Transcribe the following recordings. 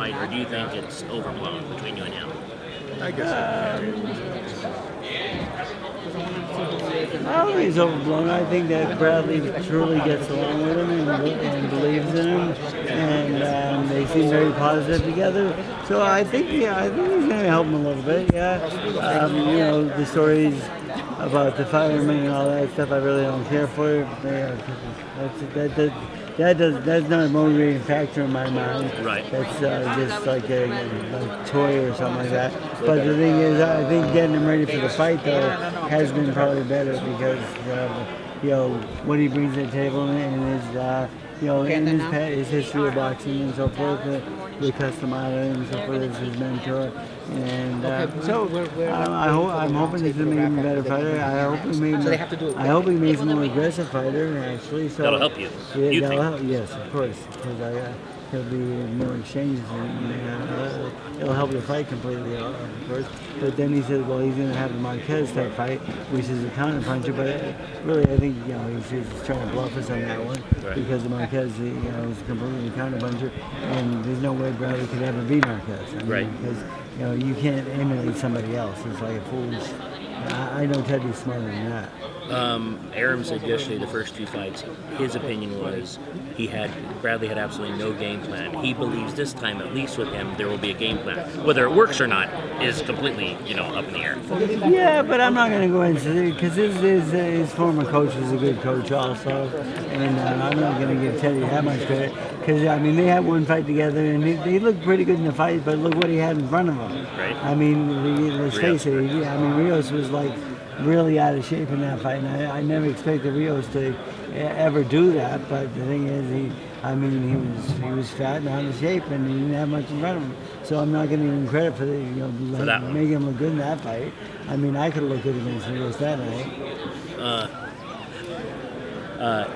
fight, or do you think it's overblown between you and him? I guess. I don't think it's overblown. I think that Bradley truly gets along with him and believes in him, and they seem very positive together. So I think he's going to help him a little bit. Yeah, the stories about the firemen and all that stuff, I really don't care for. That's not a motivating factor in my mind. Right. That's just like a toy or something like that. But the thing is, I think getting him ready for the fight, though, has been probably better because, what he brings to the table and his history of boxing and so forth, with Castamata and so forth as his mentor. And I'm hoping he's going to be an even better fighter. I hope he makes him a more aggressive fighter, actually. So That'll help you. Yeah, that'll help. Yes, of course, because there'll be more exchanges and it'll help the fight completely, of course. But then he said, well, he's going to have the Marquez type fight, which is a counter puncher. But really, I think he's trying to bluff us on that one because the Marquez, is completely counter puncher, and there's no way Bradley could ever beat Marquez. Because you can't emulate somebody else. It's like a foolish. I know Teddy's smarter than that. Aram said yesterday the first two fights, his opinion was Bradley had absolutely no game plan. He believes this time, at least with him, there will be a game plan. Whether it works or not is completely, up in the air. Yeah, but I'm not going to go into it because his former coach was a good coach also, and I'm not going to give Teddy that much credit because they had one fight together and he looked pretty good in the fight, but look what he had in front of him. Right. Let's face it. Rios was like really out of shape in that fight, and I never expected Rios to ever do that. But the thing is, he was fat and out of shape, and he didn't have much in front of him. So I'm not going to give him credit for making him look good in that fight. I could have looked good against Rios that night.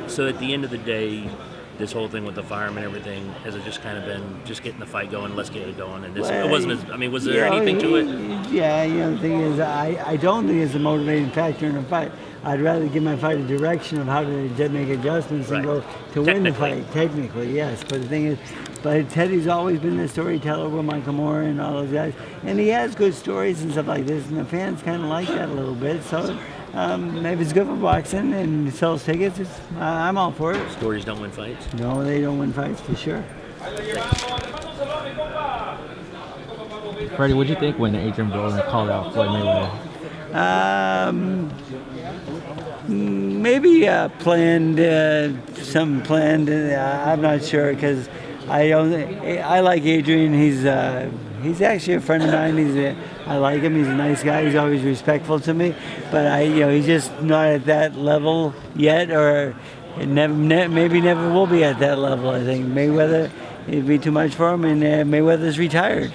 So at the end of the day, this whole thing with the fireman and everything, has it just kind of been just getting the fight going, let's get it going? And it wasn't as, was there anything to it? Yeah, the thing is, I don't think it's a motivating factor in a fight. I'd rather give my fight a direction of how to make adjustments and go to win the fight. Technically, yes. But the thing is, Teddy's always been the storyteller with Michael Moore and all those guys. And he has good stories and stuff like this, and the fans kind of like that a little bit. So if it's good for boxing and sells tickets, I'm all for it. Stories don't win fights? No, they don't win fights for sure. Freddie, what did you think when Adrian Broner called out Floyd Mayweather? Maybe something planned. I'm not sure because I like Adrian. He's actually a friend of mine. I like him. He's a nice guy. He's always respectful to me. But he's just not at that level yet, or maybe never will be at that level. I think Mayweather, it'd be too much for him, and Mayweather's retired.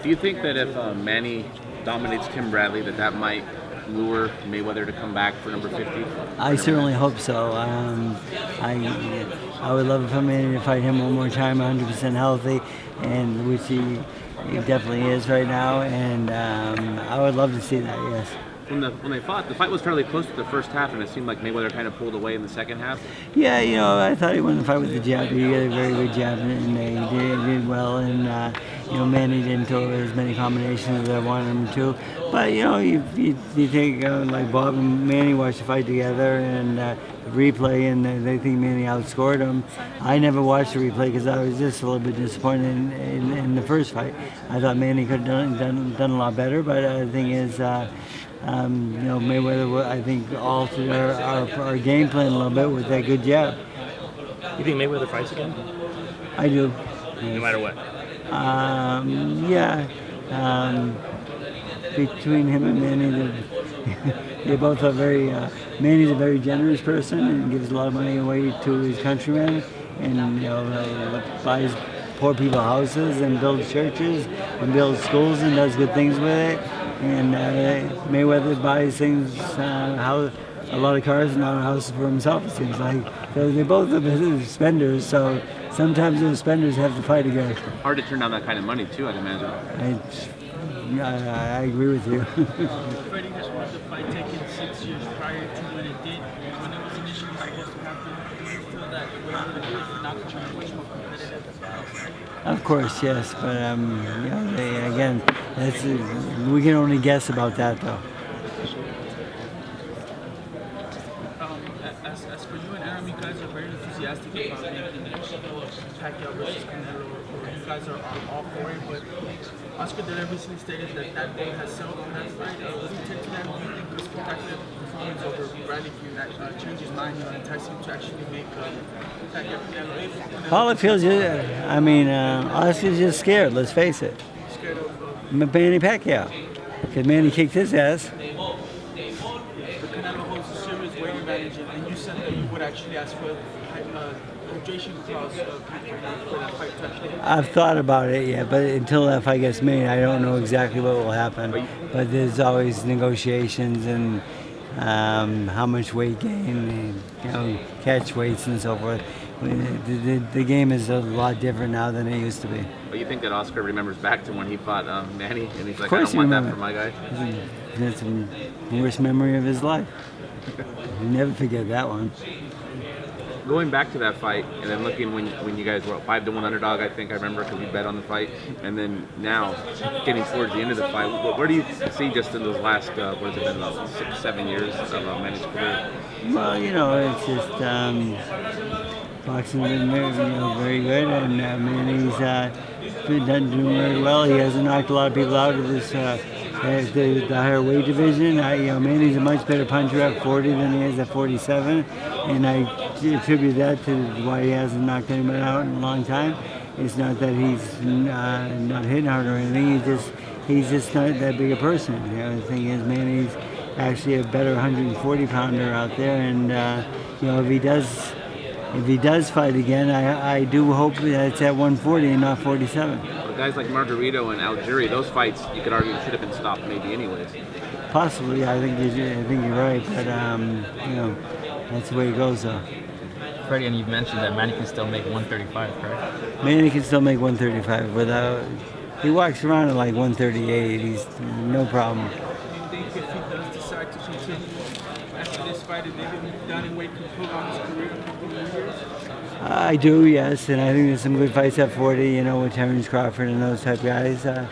Do you think that if Manny dominates Tim Bradley, that might lure Mayweather to come back for number 50? I certainly hope so. I would love for Manny to fight him one more time, 100% healthy, and which he definitely is right now. And I would love to see that. Yes. When they fought, the fight was fairly close to the first half, and it seemed like Mayweather kind of pulled away in the second half. Yeah, I thought he won the fight with the jab. He had a very good jab, and he did well. And Manny didn't throw as many combinations as I wanted him to. But you think like Bob and Manny watched the fight together and replay, and they think Manny outscored him. I never watched the replay because I was just a little bit disappointed in the first fight. I thought Manny could have done a lot better. But the thing is. Mayweather, I think, altered our game plan a little bit with that good jab. You think Mayweather fights again? I do. No matter what? Yeah. Between him and Manny, they both are very. Manny's a very generous person and gives a lot of money away to his countrymen, and buys poor people houses and builds churches and builds schools and does good things with it. And Mayweather buys things, a lot of cars and not a house for himself, it seems like. So they both are spenders, so sometimes those spenders have to fight again. Hard to turn down that kind of money, too, I'd imagine. I agree with you. Freddie just wanted the fight taken 6 years prior to when it did, when it was initially supposed to happen. Do you feel that now that you're much more competitive? Of course, yes, but again, we can only guess about that though. As for you and Aram, you guys are very enthusiastic about making Pacquiao versus Canelo, or you guys are all for it, but Oscar De La recently stated that day has settled on that fight. What do you take to that? Do you think the spectacular performance over Bradley can change his mind and entice him to actually make Pacquiao Canelo? All it feels, Oscar's just scared. Let's face it. Scared of Manny Pacquiao, because Manny kicked his ass. the Canelo holds a serious weight advantage, and you said that you would actually ask for hydration clause for that fight to actually happen. I've thought about it, yeah, but until that fight gets made, I don't know exactly what will happen. But there's always negotiations and how much weight gain, and, catch weights and so forth. The game is a lot different now than it used to be. But you think that Oscar remembers back to when he fought Manny, and he's like, I course don't want he that for my guy? That's the worst memory of his life. You never forget that one. Going back to that fight, and then looking when you guys were 5-1 underdog, I think I remember because we bet on the fight, and then now getting towards the end of the fight, where do you see just in those last what has it been, about 6-7 years of Manny's career? Well, it's just boxing's been very good, and Manny's been doing very well. He hasn't knocked a lot of people out of this the higher weight division. Manny's a much better puncher at 40 than he is at 47, and I attribute that to why he hasn't knocked anyone out in a long time. It's not that he's not hitting hard or anything. He's just not that big a person. The thing is, Manny's actually a better 140 pounder out there, and if he does fight again, I do hope that it's at 140 and not 47. But guys like Margarito and Algieri, those fights you could argue should have been stopped maybe anyways. Possibly, I think you're right, but that's the way it goes though. Freddie, and you've mentioned that Manny can still make 135, correct? Manny can still make 135 without. He walks around at like 138. He's no problem. Do you think if he does decide to continue after this fight, and maybe down in weight could prolong his career a couple of years? I do, yes, and I think there's some good fights at 40. With Terrence Crawford and those type of guys. I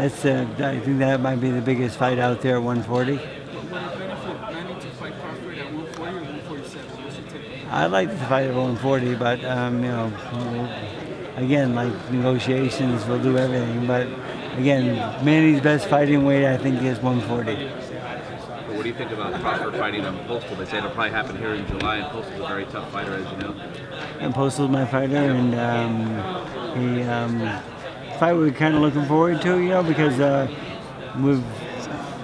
think that might be the biggest fight out there at 140. Would it benefit Manny to fight Crawford at 140 or 147? What's your take? I'd like to fight at 140, but again, like negotiations will do everything. But again, Manny's best fighting weight I think is 140. But what do you think about Crawford fighting Postal? They say it'll probably happen here in July, and Postal's a very tough fighter, as you know. And Postal's my fighter, and he fight we're kind of looking forward to, because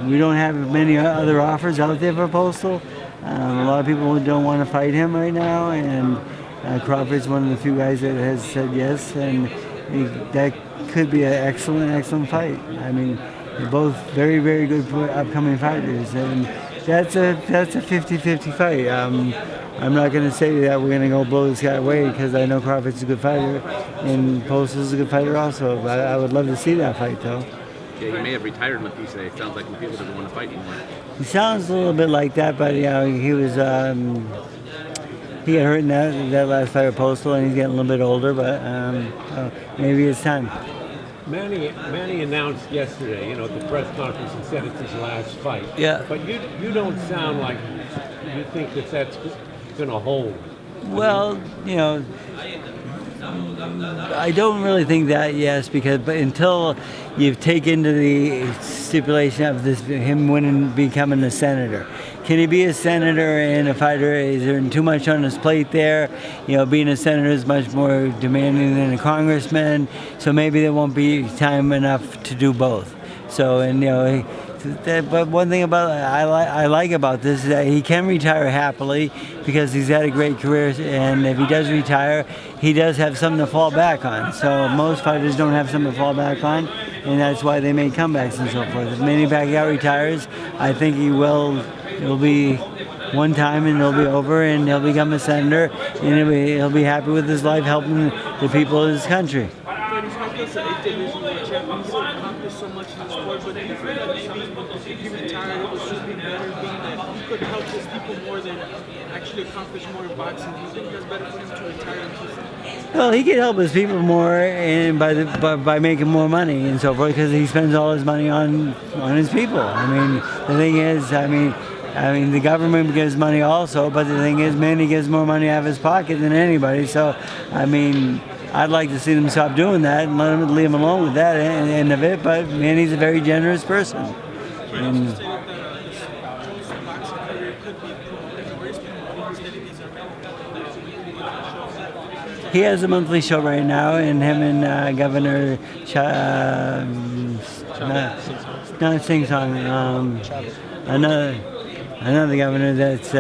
we don't have many other offers out there for Postal. A lot of people don't want to fight him right now, and Crawford's one of the few guys that has said yes, and that could be an excellent fight. I mean, they're both very, very good upcoming fighters, and that's a 50-50 fight. I'm not going to say that we're going to go blow this guy away because I know Crawford's a good fighter, and Postal's a good fighter also. But I would love to see that fight, though. Yeah, he may have retired, Matisse. It sounds like people doesn't want to fight anymore. He sounds a little bit like that, but he was he got hurt in that last fight with Postal, and he's getting a little bit older. But maybe it's time. Manny announced yesterday, at the press conference, and said it's his last fight. Yeah. But you don't sound like you think that's going to hold. Well, I don't really think that, yes, but until you've taken to the stipulation of him becoming a senator. Can he be a senator and a fighter? Is there too much on his plate there? Being a senator is much more demanding than a congressman, so maybe there won't be time enough to do both. So, but one thing I like about this is that he can retire happily because he's had a great career, and if he does retire, he does have something to fall back on. So most fighters don't have something to fall back on, and that's why they make comebacks and so forth. If Manny Pacquiao retires, I think he will. It'll be one time, and it'll be over, and he'll become a senator, and he'll be happy with his life, helping the people of his country. Freddie's not just an 8-division world champion. He's accomplished so much in the sport, but do you feel that maybe if he retired, it would just be better being that he could help his people more than actually accomplish more in boxing, do you think it's better for him to retire and just... Well, he could help his people more, and by making more money and so forth, because he spends all his money on his people. I mean, the thing is, I mean, the government gives money also, but the thing is, Manny gives more money out of his pocket than anybody. So, I mean, I'd like to see them stop doing that and leave him alone with that end of it. But Manny's a very generous person. And, Stated that Joe's boxing career could be promoted, or is promoted, stated he's he has a monthly show right now, and him and Governor not Sing Song, another governor that's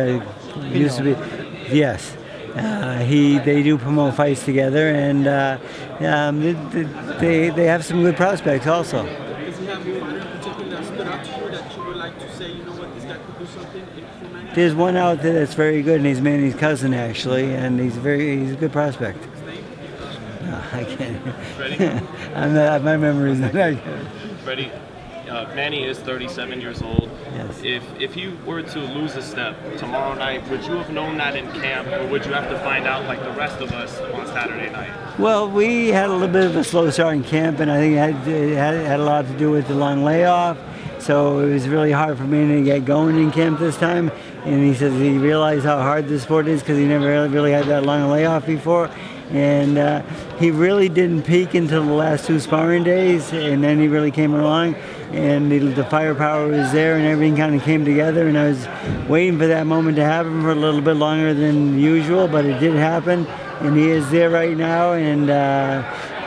used to be, yes. They do promote fights together, and they have some good prospects also. Does he have a fighter in particular that stood out to you that you would like to say, you know what, this guy could do something for Manny? There's one out there that's very good, and he's Manny's cousin actually, and he's a good prospect. No, I can't. Freddie? My memory is not that good. Freddie, Manny is 37 years old. Yes. If you were to lose a step tomorrow night, would you have known that in camp, or would you have to find out like the rest of us on Saturday night? Well, we had a little bit of a slow start in camp, and I think it had a lot to do with the long layoff. So it was really hard for me to get going in camp this time. And he says he realized how hard this sport is because he never really had that long layoff before. And he really didn't peak until the last 2 sparring days, and then he really came along, and the firepower was there, and everything kind of came together. And I was waiting for that moment to happen for a little bit longer than usual, but it did happen, and he is there right now, and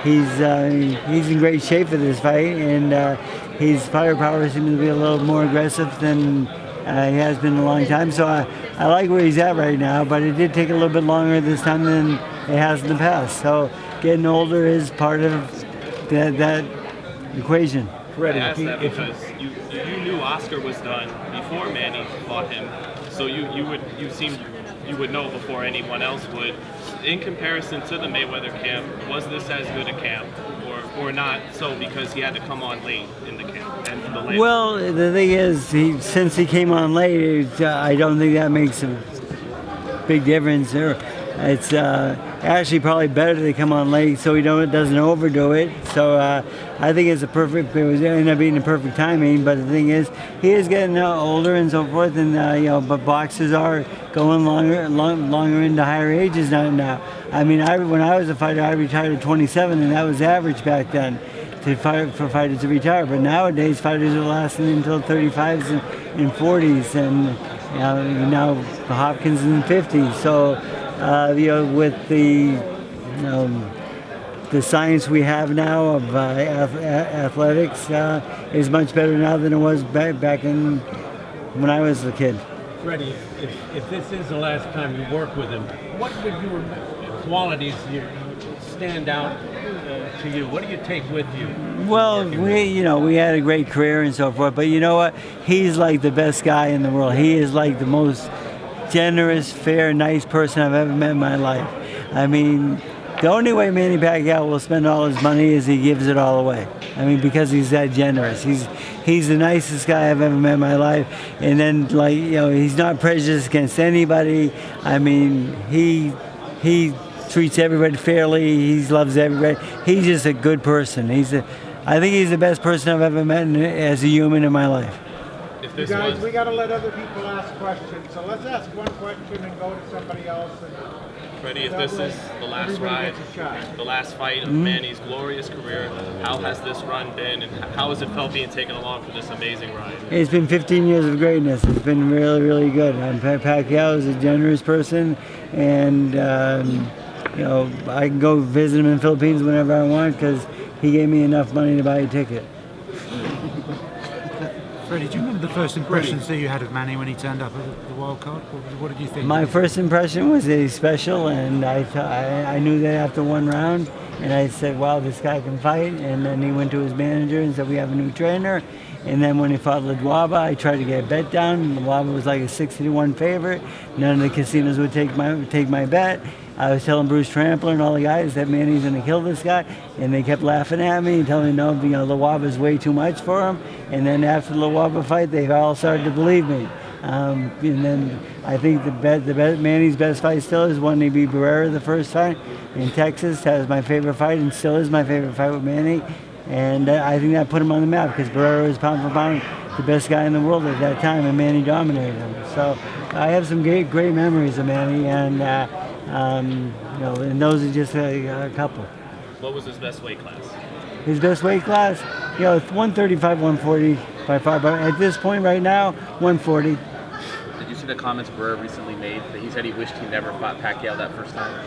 he's in great shape for this fight, and his firepower seems to be a little more aggressive than he has been in a long time. So I like where he's at right now, but it did take a little bit longer this time than it has in the past. So getting older is part of that equation. I asked that because you knew Oscar was done before Manny fought him, so you would know before anyone else would. In comparison to the Mayweather camp, was this as good a camp, or not? So because he had to come on late in the camp and the late. Well, the thing is, since he came on late, I don't think that makes a big difference. It's actually probably better to come on late so he doesn't overdo it. So I think it ended up being the perfect timing. But the thing is, he is getting older and so forth, and but boxers are going longer into higher ages now. I mean, when I was a fighter, I retired at 27, and that was average back then for fighters to retire. But nowadays, fighters are lasting until 35s and 40s, and now Hopkins in the 50s. So. With the science we have now of athletics is much better now than it was back in when I was a kid. Freddie, if this is the last time you work with him, what would your qualities stand out to you? What do you take with you? Well, we had a great career and so forth, but you know what? He's like the best guy in the world. He is like the most generous, fair, nice person I've ever met in my life. I mean, the only way Manny Pacquiao will spend all his money is he gives it all away. I mean, because he's that generous. He's the nicest guy I've ever met in my life. And then, he's not prejudiced against anybody. I mean, he treats everybody fairly. He loves everybody. He's just a good person. I think he's the best person I've ever met as a human in my life. You guys, we got to let other people ask questions. So let's ask one question and go to somebody else. Freddie, if this is the last ride, the last fight of Manny's glorious career, how has this run been, and how has it felt being taken along for this amazing ride? It's been 15 years of greatness. It's been really, really good. Pacquiao is a generous person, and I can go visit him in the Philippines whenever I want because he gave me enough money to buy a ticket. Freddie, do you remember the first impressions that you had of Manny when he turned up at the wild card? What did you think? My first impression was that he's special, and I knew that after one round, and I said, wow, this guy can fight. And then he went to his manager and said, we have a new trainer. And then when he fought Ladwaba, I tried to get a bet down. Ladwaba was like a 60-1 favorite. None of the casinos would take my bet. I was telling Bruce Trampler and all the guys that Manny's going to kill this guy, and they kept laughing at me and telling me, no, Ladwaba's way too much for him. And then after the Ladwaba fight, they all started to believe me. And then I think Manny's best fight still is when he beat Barrera the first time in Texas. That was my favorite fight and still is my favorite fight with Manny. And I think that put him on the map because Barrera was pound for pound the best guy in the world at that time, and Manny dominated him. So I have some great memories of Manny, and and those are just a couple. What was his best weight class? His best weight class, 135, 140 by far. But at this point right now, 140. Did you see the comments Barrera recently made that he said he wished he never fought Pacquiao that first time?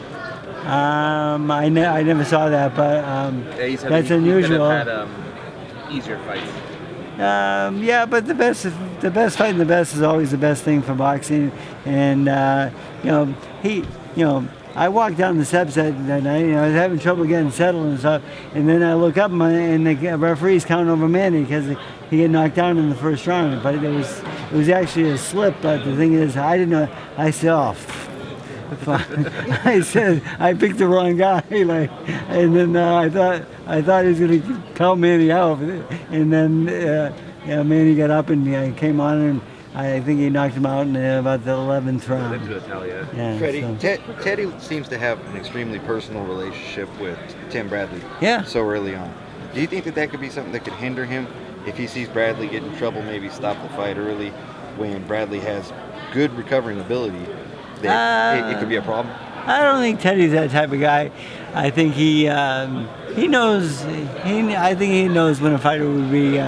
I never saw that, but Yeah, he said that's he unusual. could have had easier fights. Yeah, but the best fighting the best is always the best thing for boxing. And I walked down the steps that night. I was having trouble getting settled and stuff. And then I look up and the referee's counting over Manny because he had knocked down in the first round. But it was actually a slip. But the thing is, I didn't know. I said, "Oh." I said I picked the wrong guy, and then I thought he was going to count Manny out, and then Manny got up and came on, and I think he knocked him out in about the 11th round. Yeah, Freddie, so. Teddy seems to have an extremely personal relationship with Tim Bradley. Yeah. So early on, do you think that could be something that could hinder him if he sees Bradley get in trouble? Maybe stop the fight early when Bradley has good recovering ability. It could be a problem. I don't think Teddy's that type of guy. I think he knows. I think he knows when a fighter would be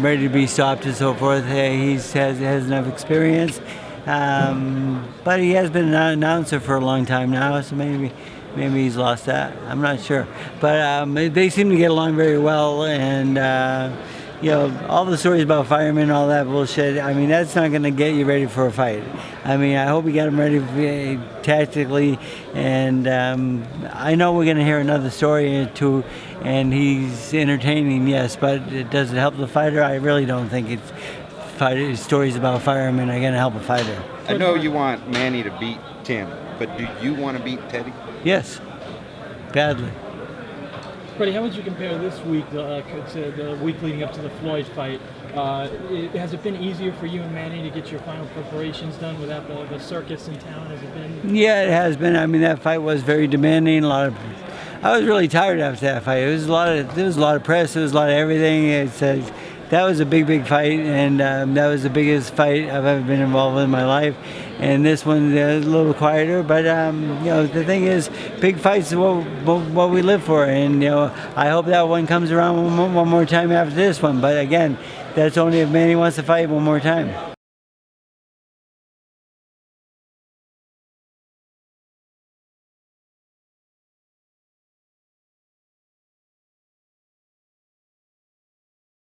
ready to be stopped and so forth. He has enough experience, but he has been an announcer for a long time now, so maybe he's lost that. I'm not sure, but they seem to get along very well, and all the stories about firemen, all that bullshit. I mean, that's not going to get you ready for a fight. I mean, I hope we get him ready tactically, and I know we're going to hear another story or two, and he's entertaining, yes, but does it help the fighter? I really don't think stories about firemen are going to help a fighter. I know you want Manny to beat Tim, but do you want to beat Teddy? Yes, badly. Freddie, how would you compare this week to the week leading up to the Floyd fight? Has it been easier for you and Manny to get your final preparations done without the circus in town? Has it been? Yeah, it has been. I mean, that fight was very demanding. I was really tired after that fight. There was a lot of press. There was a lot of everything. That was a big fight, and that was the biggest fight I've ever been involved with in my life. And this one is a little quieter, but the thing is, big fights is what we live for, and I hope that one comes around one more time after this one. But again, that's only if Manny wants to fight one more time.